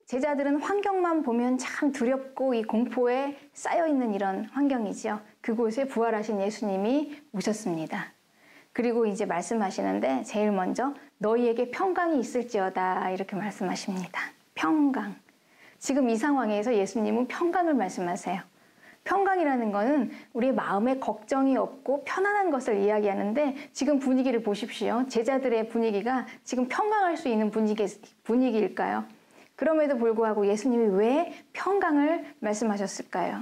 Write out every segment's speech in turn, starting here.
제자들은 환경만 보면 참 두렵고 이 공포에 쌓여있는 이런 환경이죠. 그곳에 부활하신 예수님이 오셨습니다. 그리고 이제 말씀하시는데 제일 먼저 너희에게 평강이 있을지어다 이렇게 말씀하십니다. 평강. 지금 이 상황에서 예수님은 평강을 말씀하세요. 평강이라는 것은 우리의 마음에 걱정이 없고 편안한 것을 이야기하는데 지금 분위기를 보십시오. 제자들의 분위기가 지금 평강할 수 있는 분위기일까요? 그럼에도 불구하고 예수님이 왜 평강을 말씀하셨을까요?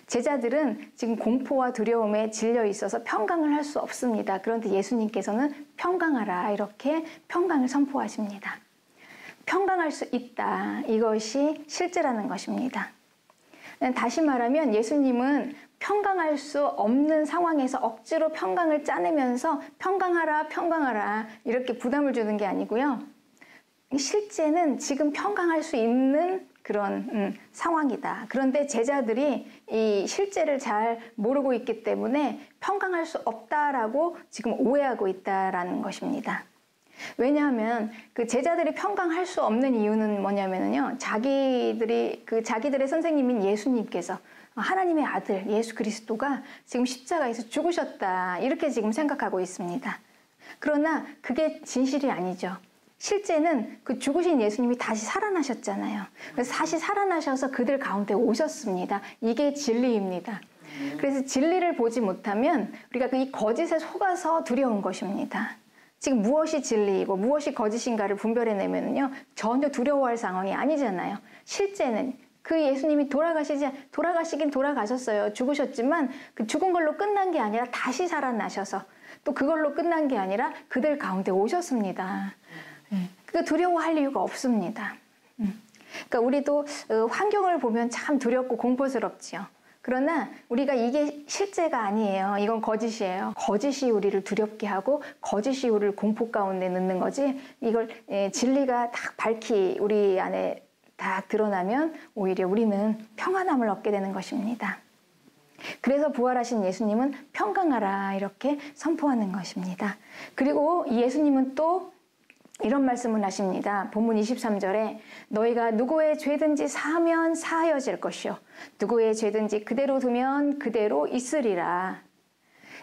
제자들은 지금 공포와 두려움에 질려 있어서 평강을 할 수 없습니다. 그런데 예수님께서는 평강하라 이렇게 평강을 선포하십니다. 평강할 수 있다. 이것이 실제라는 것입니다. 다시 말하면 예수님은 평강할 수 없는 상황에서 억지로 평강을 짜내면서 평강하라, 평강하라 이렇게 부담을 주는 게 아니고요. 실제는 지금 평강할 수 있는 그런 상황이다. 그런데 제자들이 이 실제를 잘 모르고 있기 때문에 평강할 수 없다라고 지금 오해하고 있다라는 것입니다. 왜냐하면 그 제자들이 평강할 수 없는 이유는 뭐냐면요. 자기들의 선생님인 예수님께서 하나님의 아들 예수 그리스도가 지금 십자가에서 죽으셨다. 이렇게 지금 생각하고 있습니다. 그러나 그게 진실이 아니죠. 실제는 그 죽으신 예수님이 다시 살아나셨잖아요. 그래서 다시 살아나셔서 그들 가운데 오셨습니다. 이게 진리입니다. 그래서 진리를 보지 못하면 우리가 이 거짓에 속아서 두려운 것입니다. 지금 무엇이 진리이고 무엇이 거짓인가를 분별해내면요 전혀 두려워할 상황이 아니잖아요. 실제는 그 예수님이 돌아가시긴 돌아가셨어요. 죽으셨지만 그 죽은 걸로 끝난 게 아니라 다시 살아나셔서 또 그걸로 끝난 게 아니라 그들 가운데 오셨습니다. 그 두려워할 이유가 없습니다. 그러니까 우리도 환경을 보면 참 두렵고 공포스럽지요. 그러나 우리가 이게 실제가 아니에요. 이건 거짓이에요. 거짓이 우리를 두렵게 하고 거짓이 우리를 공포 가운데 넣는 거지. 이걸 진리가 딱 밝히 우리 안에 딱 드러나면 오히려 우리는 평안함을 얻게 되는 것입니다. 그래서 부활하신 예수님은 평강하라 이렇게 선포하는 것입니다. 그리고 예수님은 또 이런 말씀을 하십니다. 본문 23절에 너희가 누구의 죄든지 사하면 사하여질 것이요 누구의 죄든지 그대로 두면 그대로 있으리라.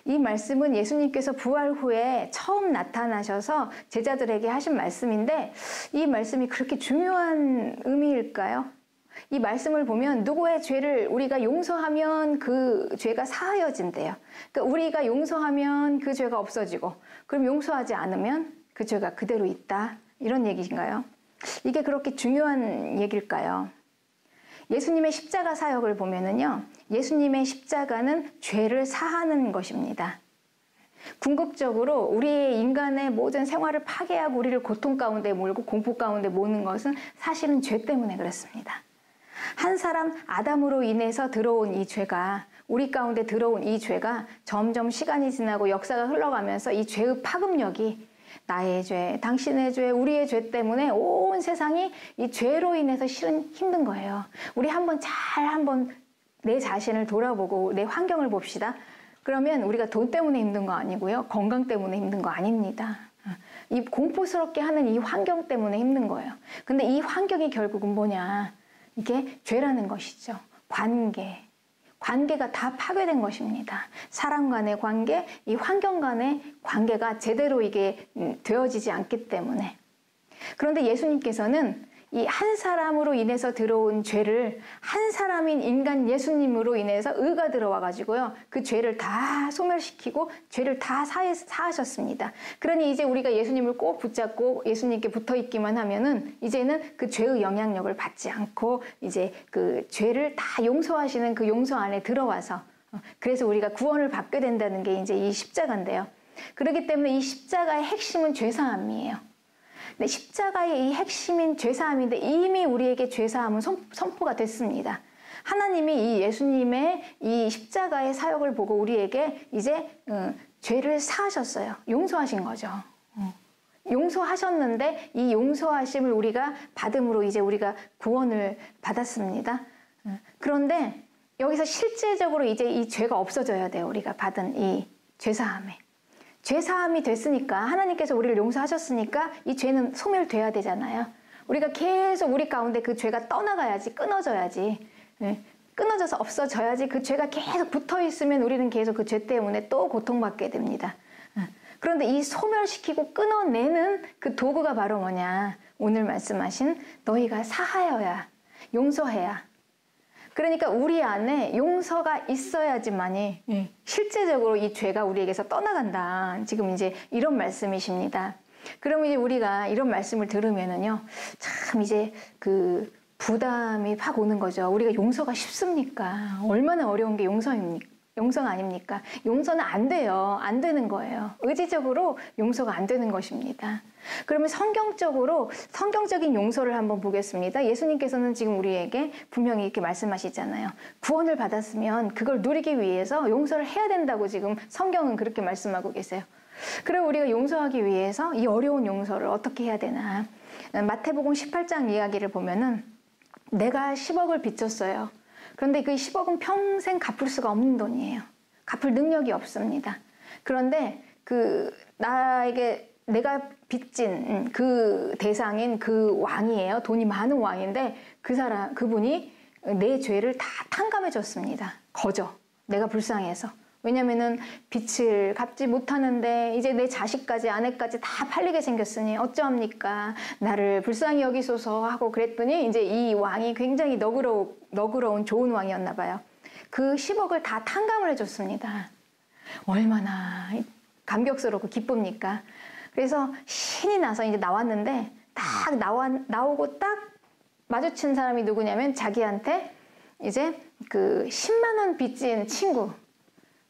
이 말씀은 예수님께서 부활 후에 처음 나타나셔서 제자들에게 하신 말씀인데 이 말씀이 그렇게 중요한 의미일까요? 이 말씀을 보면 누구의 죄를 우리가 용서하면 그 죄가 사하여진대요. 그러니까 우리가 용서하면 그 죄가 없어지고 그럼 용서하지 않으면 그 죄가 그대로 있다. 이런 얘기인가요? 이게 그렇게 중요한 얘기일까요? 예수님의 십자가 사역을 보면은요. 예수님의 십자가는 죄를 사하는 것입니다. 궁극적으로 우리의 인간의 모든 생활을 파괴하고 우리를 고통 가운데 몰고 공포 가운데 모는 것은 사실은 죄 때문에 그렇습니다. 한 사람 아담으로 인해서 들어온 이 죄가 우리 가운데 들어온 이 죄가 점점 시간이 지나고 역사가 흘러가면서 이 죄의 파급력이 나의 죄, 당신의 죄, 우리의 죄 때문에 온 세상이 이 죄로 인해서 실은 힘든 거예요. 우리 한번 내 자신을 돌아보고 내 환경을 봅시다. 그러면 우리가 돈 때문에 힘든 거 아니고요. 건강 때문에 힘든 거 아닙니다. 이 공포스럽게 하는 이 환경 때문에 힘든 거예요. 근데 이 환경이 결국은 뭐냐. 이게 죄라는 것이죠. 관계가 다 파괴된 것입니다. 사람 간의 관계, 이 환경 간의 관계가 제대로 이게 되어지지 않기 때문에. 그런데 예수님께서는 이 한 사람으로 인해서 들어온 죄를 한 사람인 인간 예수님으로 인해서 의가 들어와 가지고요. 그 죄를 다 소멸시키고 죄를 다 사하셨습니다. 그러니 이제 우리가 예수님을 꼭 붙잡고 예수님께 붙어 있기만 하면은 이제는 그 죄의 영향력을 받지 않고 이제 그 죄를 다 용서하시는 그 용서 안에 들어와서 그래서 우리가 구원을 받게 된다는 게 이제 이 십자가인데요. 그렇기 때문에 이 십자가의 핵심은 죄사함이에요. 네, 십자가의 이 핵심인 죄사함인데 이미 우리에게 죄사함은 선포가 됐습니다. 하나님이 이 예수님의 이 십자가의 사역을 보고 우리에게 이제 죄를 사하셨어요. 용서하신 거죠. 용서하셨는데 이 용서하심을 우리가 받음으로 이제 우리가 구원을 받았습니다. 그런데 여기서 실제적으로 이제 이 죄가 없어져야 돼요. 우리가 받은 이 죄사함에. 죄사함이 됐으니까 하나님께서 우리를 용서하셨으니까 이 죄는 소멸돼야 되잖아요. 우리가 계속 우리 가운데 그 죄가 떠나가야지, 끊어져야지. 예. 끊어져서 없어져야지. 그 죄가 계속 붙어 있으면 우리는 계속 그 죄 때문에 또 고통받게 됩니다. 그런데 이 소멸시키고 끊어내는 그 도구가 바로 뭐냐? 오늘 말씀하신 너희가 사하여야, 용서해야. 그러니까 우리 안에 용서가 있어야지만이 실제적으로 이 죄가 우리에게서 떠나간다. 지금 이제 이런 말씀이십니다. 그럼 이제 우리가 이런 말씀을 들으면은요, 참 이제 그 부담이 확 오는 거죠. 우리가 용서가 쉽습니까? 얼마나 어려운 게 용서가 아닙니까? 용서는 안 돼요. 안 되는 거예요. 의지적으로 용서가 안 되는 것입니다. 그러면 성경적인 용서를 한번 보겠습니다. 예수님께서는 지금 우리에게 분명히 이렇게 말씀하시잖아요. 구원을 받았으면 그걸 누리기 위해서 용서를 해야 된다고 지금 성경은 그렇게 말씀하고 계세요. 그럼 우리가 용서하기 위해서 이 어려운 용서를 어떻게 해야 되나? 마태복음 18장 이야기를 보면은 내가 10억을 빚졌어요. 그런데 그 10억은 평생 갚을 수가 없는 돈이에요. 갚을 능력이 없습니다. 그런데 나에게 내가 빚진 그 대상인 그 왕이에요. 돈이 많은 왕인데 그분이 내 죄를 다 탕감해 줬습니다. 거저. 내가 불쌍해서. 왜냐면은 빚을 갚지 못하는데 이제 내 자식까지 아내까지 다 팔리게 생겼으니 어쩌합니까? 나를 불쌍히 여기소서 하고 그랬더니 이제 이 왕이 굉장히 너그러운 좋은 왕이었나 봐요. 그 10억을 다 탕감을 해줬습니다. 얼마나 감격스럽고 기쁩니까? 그래서 신이 나서 이제 나왔는데 딱 나오고 딱 마주친 사람이 누구냐면 자기한테 이제 그 10만 원 빚진 친구.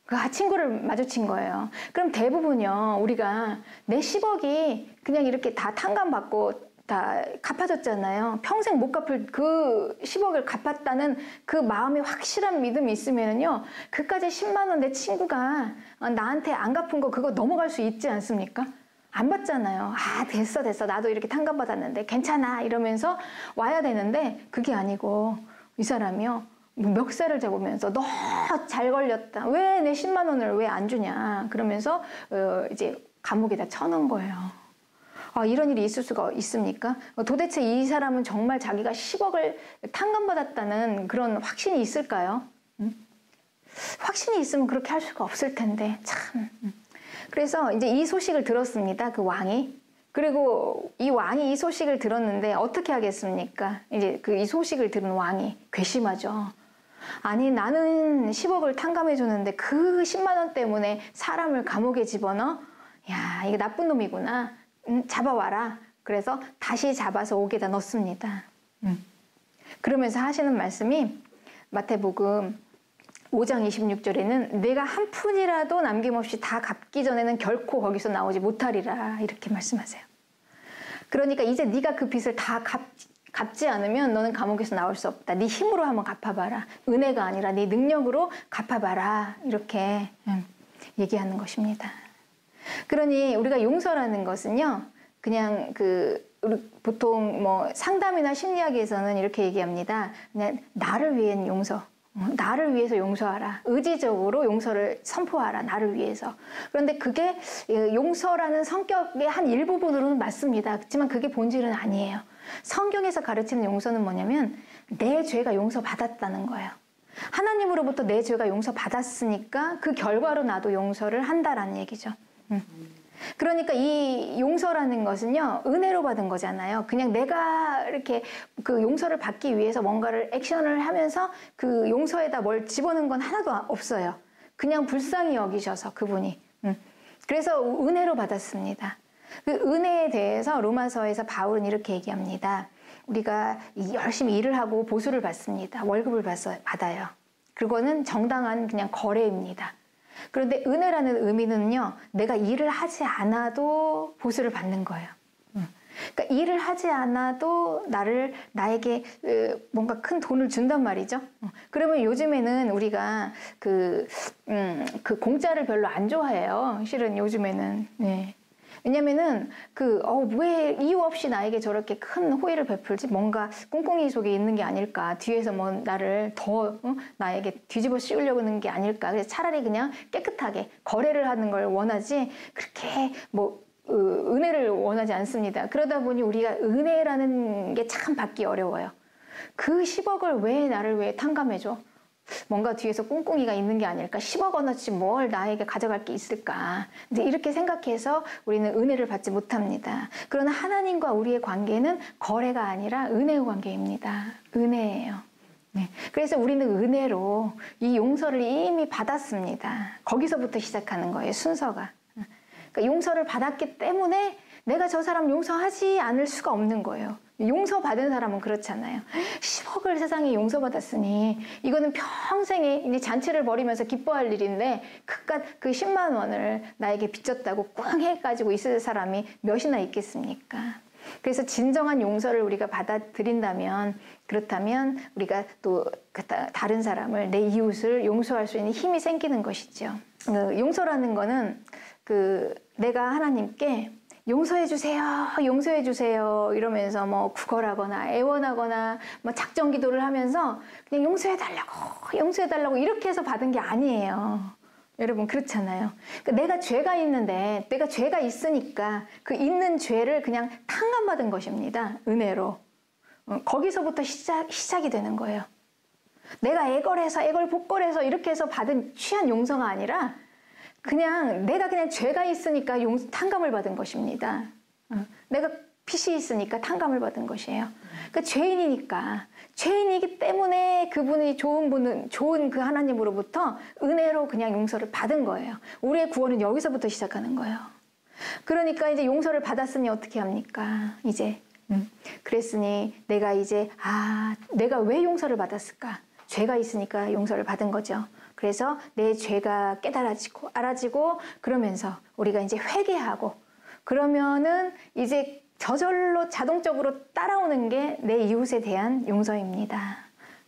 그 친구를 마주친 거예요. 그럼 대부분요, 우리가 내 10억이 그냥 이렇게 다 탕감받고 다 갚아졌잖아요. 평생 못 갚을 그 10억을 갚았다는 그 마음에 확실한 믿음이 있으면요, 그까지 10만 원 내 친구가 나한테 안 갚은 거 그거 넘어갈 수 있지 않습니까? 안 받잖아요. 아, 됐어. 나도 이렇게 탕감받았는데 괜찮아. 이러면서 와야 되는데 그게 아니고 이 사람이요. 멱살을 잡으면서 너 잘 걸렸다. 왜 내 10만 원을 왜 안 주냐. 그러면서 이제 감옥에다 쳐놓은 거예요. 아, 이런 일이 있을 수가 있습니까? 도대체 이 사람은 정말 자기가 10억을 탕감받았다는 그런 확신이 있을까요? 확신이 있으면 그렇게 할 수가 없을 텐데 참. 그래서 이제 이 소식을 들었습니다. 그 왕이. 그리고 이 왕이 이 소식을 들었는데 어떻게 하겠습니까? 이제 이 소식을 들은 왕이 괘씸하죠. 아니, 나는 10억을 탕감해 줬는데 그 10만 원 때문에 사람을 감옥에 집어넣어? 야, 이게 나쁜 놈이구나. 잡아와라. 그래서 다시 잡아서 옥에다 넣습니다. 그러면서 하시는 말씀이 마태복음 5장 26절에는 내가 한 푼이라도 남김없이 다 갚기 전에는 결코 거기서 나오지 못하리라. 이렇게 말씀하세요. 그러니까 이제 네가 그 빚을 다 갚지 않으면 너는 감옥에서 나올 수 없다. 네 힘으로 한번 갚아봐라. 은혜가 아니라 네 능력으로 갚아봐라. 이렇게 얘기하는 것입니다. 그러니 우리가 용서라는 것은요, 그냥 보통 뭐 상담이나 심리학에서는 이렇게 얘기합니다. 그냥 나를 위한 용서. 나를 위해서 용서하라. 의지적으로 용서를 선포하라. 나를 위해서. 그런데 그게 용서라는 성격의 한 일부분으로는 맞습니다. 그렇지만 그게 본질은 아니에요. 성경에서 가르치는 용서는 뭐냐면 내 죄가 용서받았다는 거예요. 하나님으로부터 내 죄가 용서받았으니까 그 결과로 나도 용서를 한다라는 얘기죠. 그러니까 이 용서라는 것은요, 은혜로 받은 거잖아요. 그냥 내가 이렇게 그 용서를 받기 위해서 뭔가를 액션을 하면서 그 용서에다 뭘 집어넣은 건 하나도 없어요. 그냥 불쌍히 여기셔서 그분이. 그래서 은혜로 받았습니다. 그 은혜에 대해서 로마서에서 바울은 이렇게 얘기합니다. 우리가 열심히 일을 하고 보수를 받습니다. 월급을 받아요. 그거는 정당한 그냥 거래입니다. 그런데 은혜라는 의미는요, 내가 일을 하지 않아도 보수를 받는 거예요. 그러니까 일을 하지 않아도 나에게 뭔가 큰 돈을 준단 말이죠. 그러면 요즘에는 우리가 그 공짜를 별로 안 좋아해요. 실은 요즘에는. 네. 왜냐면은 왜 이유 없이 나에게 저렇게 큰 호의를 베풀지? 뭔가 꿍꿍이 속에 있는 게 아닐까? 뒤에서 뭐 나를 더 나에게 뒤집어 씌우려고 하는 게 아닐까? 그래서 차라리 그냥 깨끗하게 거래를 하는 걸 원하지, 그렇게 뭐 은혜를 원하지 않습니다. 그러다 보니 우리가 은혜라는 게 참 받기 어려워요. 그 10억을 왜 나를 왜 탕감해줘? 뭔가 뒤에서 꿍꿍이가 있는 게 아닐까? 10억 원어치 뭘 나에게 가져갈 게 있을까? 이제 이렇게 생각해서 우리는 은혜를 받지 못합니다. 그러나 하나님과 우리의 관계는 거래가 아니라 은혜의 관계입니다. 은혜예요. 네. 그래서 우리는 은혜로 이 용서를 이미 받았습니다. 거기서부터 시작하는 거예요, 순서가. 그러니까 용서를 받았기 때문에 내가 저 사람 용서하지 않을 수가 없는 거예요. 용서받은 사람은 그렇잖아요. 10억을 세상에 용서받았으니 이거는 평생에 이제 잔치를 벌이면서 기뻐할 일인데 그깟 그 10만 원을 나에게 빚졌다고 꽝 해가지고 있을 사람이 몇이나 있겠습니까? 그래서 진정한 용서를 우리가 받아들인다면, 그렇다면 우리가 또 다른 사람을, 내 이웃을 용서할 수 있는 힘이 생기는 것이죠. 용서라는 거는 내가 하나님께 용서해 주세요, 용서해 주세요 이러면서 뭐 구걸하거나 애원하거나 뭐 작정 기도를 하면서 그냥 용서해 달라고 이렇게 해서 받은 게 아니에요. 여러분 그렇잖아요. 그러니까 내가 죄가 있는데, 내가 죄가 있으니까 그 있는 죄를 그냥 탕감받은 것입니다. 은혜로. 거기서부터 시작이 되는 거예요. 내가 애걸복걸해서 이렇게 해서 받은 취한 용서가 아니라 그냥 내가 그냥 죄가 있으니까 탕감을 받은 것입니다. 내가 빚이 있으니까 탕감을 받은 것이에요. 그러니까 죄인이기 때문에 그분이 좋은 그 하나님으로부터 은혜로 그냥 용서를 받은 거예요. 우리의 구원은 여기서부터 시작하는 거예요. 그러니까 이제 용서를 받았으니 어떻게 합니까? 이제 그랬으니 내가 이제 내가 왜 용서를 받았을까? 죄가 있으니까 용서를 받은 거죠. 그래서 내 죄가 알아지고 그러면서 우리가 이제 회개하고 그러면은 이제 저절로 자동적으로 따라오는 게 내 이웃에 대한 용서입니다.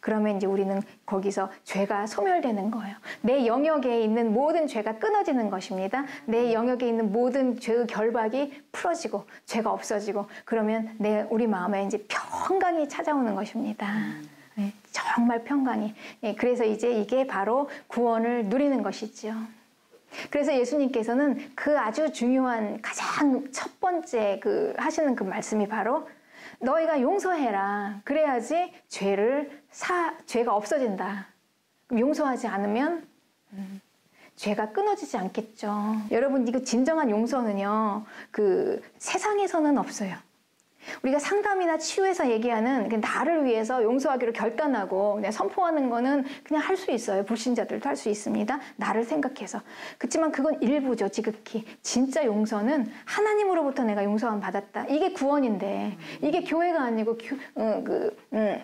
그러면 이제 우리는 거기서 죄가 소멸되는 거예요. 내 영역에 있는 모든 죄가 끊어지는 것입니다. 내 영역에 있는 모든 죄의 결박이 풀어지고 죄가 없어지고 그러면 우리 마음에 이제 평강이 찾아오는 것입니다. 네, 정말 평강이. 네, 그래서 이제 이게 바로 구원을 누리는 것이죠. 그래서 예수님께서는 그 아주 중요한 가장 첫 번째 하시는 그 말씀이 바로 너희가 용서해라. 그래야지 죄가 없어진다. 용서하지 않으면 죄가 끊어지지 않겠죠. 여러분 이거 진정한 용서는요. 세상에서는 없어요. 우리가 상담이나 치유에서 얘기하는 나를 위해서 용서하기로 결단하고 그냥 선포하는 거는 그냥 할 수 있어요. 불신자들도 할 수 있습니다. 나를 생각해서. 그렇지만 그건 일부죠. 지극히. 진짜 용서는 하나님으로부터 내가 용서함 받았다. 이게 구원인데 이게 교회가 아니고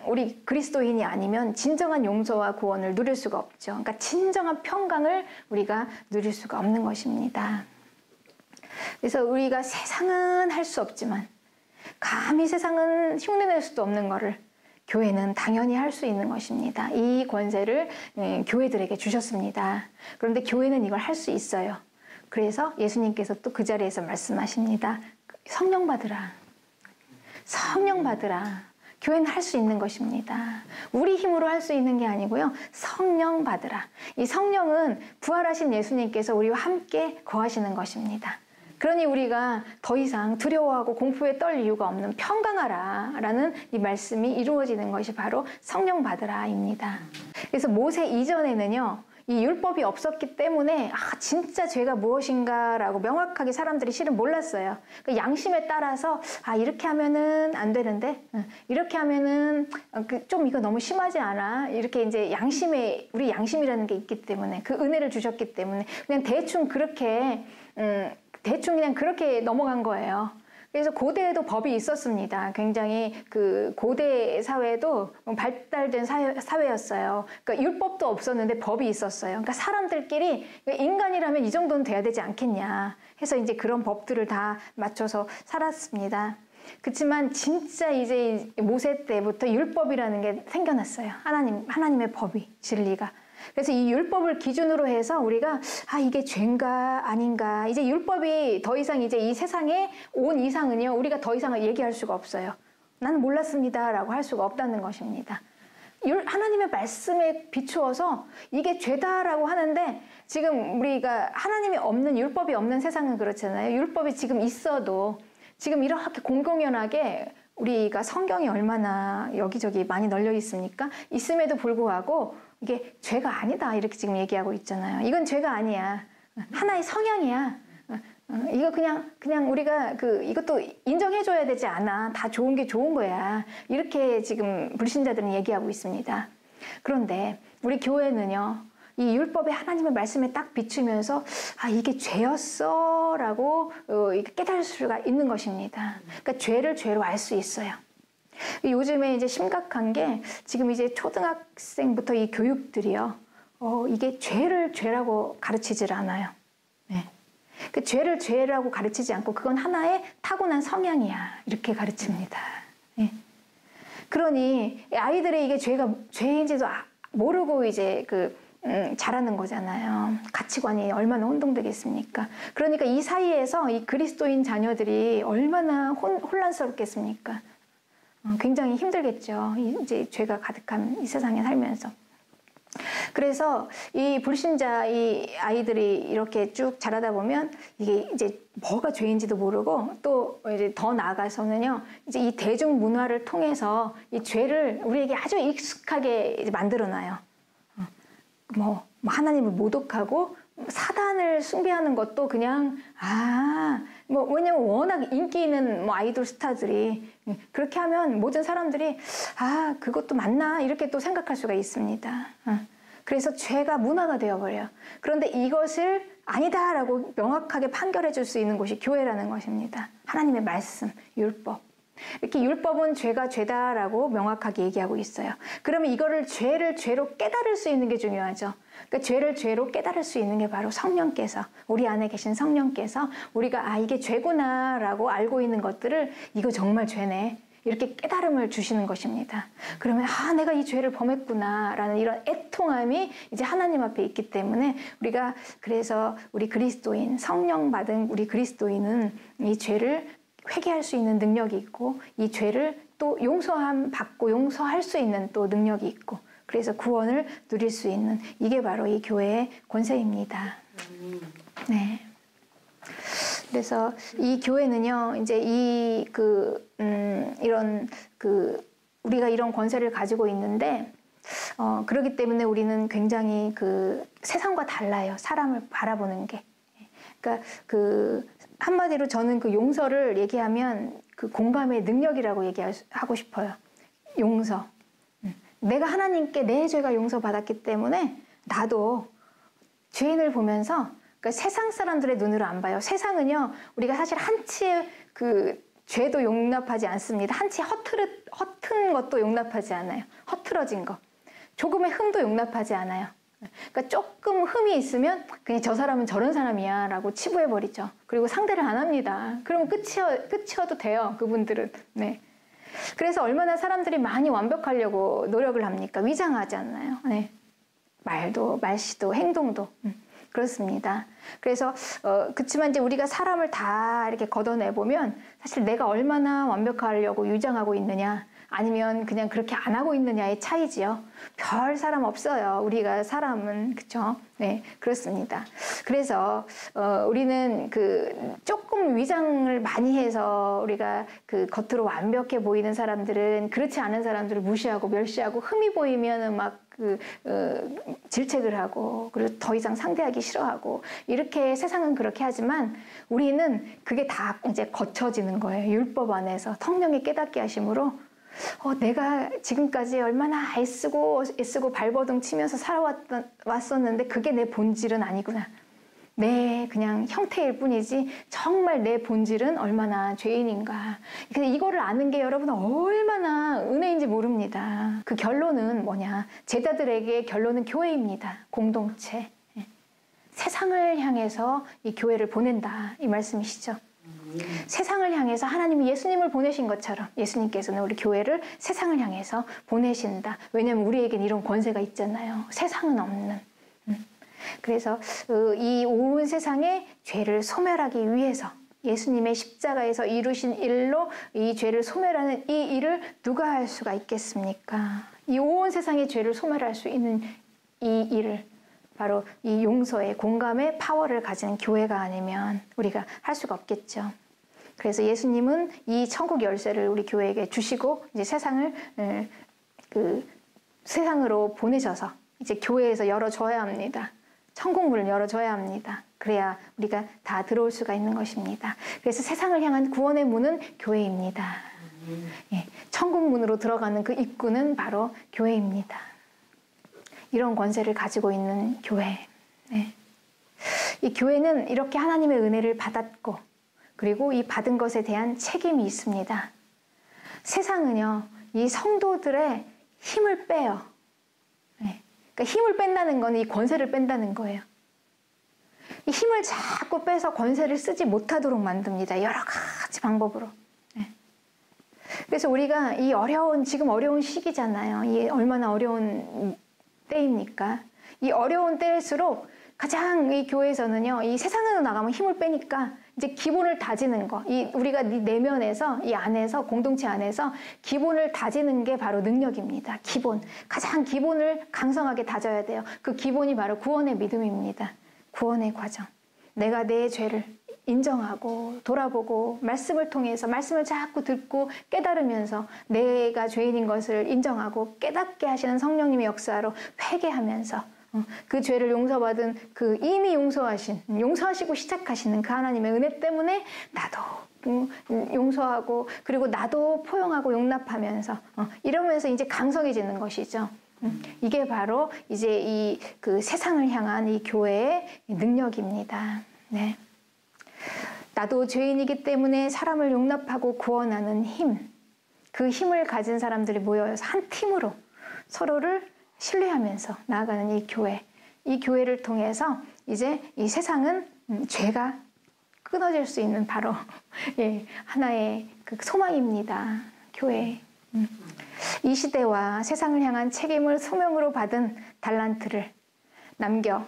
우리 그리스도인이 아니면 진정한 용서와 구원을 누릴 수가 없죠. 그러니까 진정한 평강을 우리가 누릴 수가 없는 것입니다. 그래서 우리가 세상은 할 수 없지만 감히 세상은 흉내낼 수도 없는 거를 교회는 당연히 할 수 있는 것입니다. 이 권세를 교회들에게 주셨습니다. 그런데 교회는 이걸 할 수 있어요. 그래서 예수님께서 또 그 자리에서 말씀하십니다. 성령 받으라. 성령 받으라. 교회는 할 수 있는 것입니다. 우리 힘으로 할 수 있는 게 아니고요. 성령 받으라. 이 성령은 부활하신 예수님께서 우리와 함께 거하시는 것입니다. 그러니 우리가 더 이상 두려워하고 공포에 떨 이유가 없는 평강하라 라는 이 말씀이 이루어지는 것이 바로 성령 받으라입니다. 그래서 모세 이전에는요. 이 율법이 없었기 때문에 진짜 죄가 무엇인가라고 명확하게 사람들이 실은 몰랐어요. 그 양심에 따라서 이렇게 하면은 안 되는데 이렇게 하면은 좀 이거 너무 심하지 않아? 이렇게 이제 우리 양심이라는 게 있기 때문에 그 은혜를 주셨기 때문에 그냥 대충 그냥 그렇게 넘어간 거예요. 그래서 고대에도 법이 있었습니다. 굉장히 고대 사회도 발달된 사회였어요. 그러니까 율법도 없었는데 법이 있었어요. 그러니까 사람들끼리 인간이라면 이 정도는 돼야 되지 않겠냐 해서 이제 그런 법들을 다 맞춰서 살았습니다. 그렇지만 진짜 이제 모세 때부터 율법이라는 게 생겨났어요. 하나님의 법이, 진리가. 그래서 이 율법을 기준으로 해서 우리가 이게 죄인가 아닌가 이제 율법이 더 이상 이제 이 세상에 온 이상은요 우리가 더 이상 얘기할 수가 없어요. 나는 몰랐습니다 라고 할 수가 없다는 것입니다. 하나님의 말씀에 비추어서 이게 죄다라고 하는데, 지금 우리가 하나님이 없는, 율법이 없는 세상은 그렇잖아요. 율법이 지금 있어도 지금 이렇게 공공연하게 우리가 성경이 얼마나 여기저기 많이 널려 있습니까? 있음에도 불구하고 이게 죄가 아니다 이렇게 지금 얘기하고 있잖아요. 이건 죄가 아니야. 하나의 성향이야. 이거 그냥 우리가 이것도 인정해줘야 되지 않아. 다 좋은 게 좋은 거야. 이렇게 지금 불신자들은 얘기하고 있습니다. 그런데 우리 교회는요, 이 율법의 하나님의 말씀에 딱 비추면서 이게 죄였어 라고 깨달을 수가 있는 것입니다. 그러니까 죄를 죄로 알 수 있어요. 요즘에 이제 심각한 게 지금 이제 초등학생부터 이 교육들이요, 이게 죄를 죄라고 가르치질 않아요. 네. 그 죄를 죄라고 가르치지 않고 그건 하나의 타고난 성향이야 이렇게 가르칩니다. 네. 그러니 아이들이 이게 죄인지도 모르고 이제 자라는 거잖아요. 가치관이 얼마나 혼동되겠습니까? 그러니까 이 사이에서 이 그리스도인 자녀들이 얼마나 혼란스럽겠습니까? 굉장히 힘들겠죠. 이제 죄가 가득한 이 세상에 살면서. 그래서 이 불신자 이 아이들이 이렇게 쭉 자라다 보면 이게 이제 뭐가 죄인지도 모르고, 또 이제 더 나아가서는요, 이제 이 대중 문화를 통해서 이 죄를 우리에게 아주 익숙하게 이제 만들어놔요. 하나님을 모독하고 사단을 숭배하는 것도 그냥 왜냐면 워낙 인기 있는 아이돌 스타들이 그렇게 하면 모든 사람들이 그것도 맞나 이렇게 또 생각할 수가 있습니다. 그래서 죄가 문화가 되어버려요. 그런데 이것을 아니다라고 명확하게 판결해 줄 수 있는 곳이 교회라는 것입니다. 하나님의 말씀, 율법. 이렇게 율법은 죄가 죄다라고 명확하게 얘기하고 있어요. 그러면 이거를 죄를 죄로 깨달을 수 있는 게 중요하죠. 그러니까 죄를 죄로 깨달을 수 있는 게 바로 성령께서, 우리 안에 계신 성령께서 우리가 이게 죄구나라고 알고 있는 것들을 이거 정말 죄네 이렇게 깨달음을 주시는 것입니다. 그러면 내가 이 죄를 범했구나라는 이런 애통함이 이제 하나님 앞에 있기 때문에 우리가, 그래서 우리 그리스도인, 성령 받은 우리 그리스도인은 이 죄를 회개할 수 있는 능력이 있고, 이 죄를 또 용서함 받고 용서할 수 있는 또 능력이 있고, 그래서 구원을 누릴 수 있는, 이게 바로 이 교회의 권세입니다. 네. 그래서 이 교회는요, 이제 우리가 이런 권세를 가지고 있는데, 그렇기 때문에 우리는 굉장히 세상과 달라요. 사람을 바라보는 게. 그러니까 한마디로 저는 용서를 얘기하면 공감의 능력이라고 얘기하고 싶어요. 용서. 내가 하나님께 내 죄가 용서받았기 때문에 나도 죄인을 보면서, 그러니까 세상 사람들의 눈으로 안 봐요. 세상은요, 우리가 사실 한치의 죄도 용납하지 않습니다. 한치 허튼 것도 용납하지 않아요. 허틀어진 거. 조금의 흠도 용납하지 않아요. 그러니까 조금 흠이 있으면 그냥 저 사람은 저런 사람이야 라고 치부해버리죠. 그리고 상대를 안 합니다. 그러면 끝이어도 돼요, 그분들은. 네. 그래서 얼마나 사람들이 많이 완벽하려고 노력을 합니까? 위장하지 않나요? 네. 말씨도, 행동도. 그렇습니다. 그래서 그렇지만 이제 우리가 사람을 다 이렇게 걷어내보면 사실 내가 얼마나 완벽하려고 위장하고 있느냐, 아니면 그냥 그렇게 안 하고 있느냐의 차이지요. 별 사람 없어요. 우리가 사람은. 그쵸? 네, 그렇습니다. 그래서 우리는 조금 위장을 많이 해서 우리가 겉으로 완벽해 보이는 사람들은 그렇지 않은 사람들을 무시하고 멸시하고, 흠이 보이면은 막 질책을 하고, 그리고 더 이상 상대하기 싫어하고, 이렇게 세상은 그렇게 하지만 우리는 그게 다 이제 거쳐지는 거예요. 율법 안에서 성령의 깨닫게 하심으로 내가 지금까지 얼마나 애쓰고 발버둥 치면서 살아왔었는데 그게 내 본질은 아니구나. 내 그냥 형태일 뿐이지 정말 내 본질은 얼마나 죄인인가. 이거를 아는 게 여러분 얼마나 은혜인지 모릅니다. 그 결론은 뭐냐? 제자들에게 결론은 교회입니다. 공동체. 세상을 향해서 이 교회를 보낸다, 이 말씀이시죠. 세상을 향해서 하나님이 예수님을 보내신 것처럼 예수님께서는 우리 교회를 세상을 향해서 보내신다. 왜냐하면 우리에겐 이런 권세가 있잖아요. 세상은 없는. 그래서 이 온 세상의 죄를 소멸하기 위해서 예수님의 십자가에서 이루신 일로 이 죄를 소멸하는 이 일을 누가 할 수가 있겠습니까? 이 온 세상의 죄를 소멸할 수 있는 이 일을 바로 이 용서의 공감의 파워를 가진 교회가 아니면 우리가 할 수가 없겠죠. 그래서 예수님은 이 천국 열쇠를 우리 교회에게 주시고 이제 세상으로 보내셔서 이제 교회에서 열어줘야 합니다. 천국 문을 열어줘야 합니다. 그래야 우리가 다 들어올 수가 있는 것입니다. 그래서 세상을 향한 구원의 문은 교회입니다. 예, 천국 문으로 들어가는 그 입구는 바로 교회입니다. 이런 권세를 가지고 있는 교회. 예. 이 교회는 이렇게 하나님의 은혜를 받았고 그리고 이 받은 것에 대한 책임이 있습니다. 세상은요, 이 성도들의 힘을 빼요. 예. 그러니까 힘을 뺀다는 건 이 권세를 뺀다는 거예요. 이 힘을 자꾸 빼서 권세를 쓰지 못하도록 만듭니다. 여러 가지 방법으로. 예. 그래서 우리가 이 지금 어려운 시기잖아요. 이 얼마나 어려운 때입니까? 이 어려운 때일수록 가장 이 교회에서는요, 이 세상으로 나가면 힘을 빼니까 이제 기본을 다지는 거, 우리가 내면에서, 이 안에서, 공동체 안에서 기본을 다지는 게 바로 능력입니다. 가장 기본을 강성하게 다져야 돼요. 그 기본이 바로 구원의 믿음입니다. 구원의 과정. 내가 내 죄를 인정하고 돌아보고 말씀을 통해서 말씀을 자꾸 듣고 깨달으면서 내가 죄인인 것을 인정하고 깨닫게 하시는 성령님의 역사로 회개하면서 그 죄를 용서받은 그 이미 용서하시고 시작하시는 그 하나님의 은혜 때문에 나도 용서하고 그리고 나도 포용하고 용납하면서 이러면서 이제 강성해지는 것이죠. 이게 바로 이제 그 세상을 향한 이 교회의 능력입니다. 네. 나도 죄인이기 때문에 사람을 용납하고 구원하는 힘, 그 힘을 가진 사람들이 모여서 한 팀으로 서로를 신뢰하면서 나아가는 이 교회를 통해서 이제 이 세상은 죄가 끊어질 수 있는 바로 하나의 그 소망입니다. 교회. 이 시대와 세상을 향한 책임을 소명으로 받은 달란트를 남겨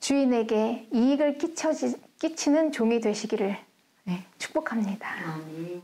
주인에게 이익을 끼치는 종이 되시기를 축복합니다. 아멘.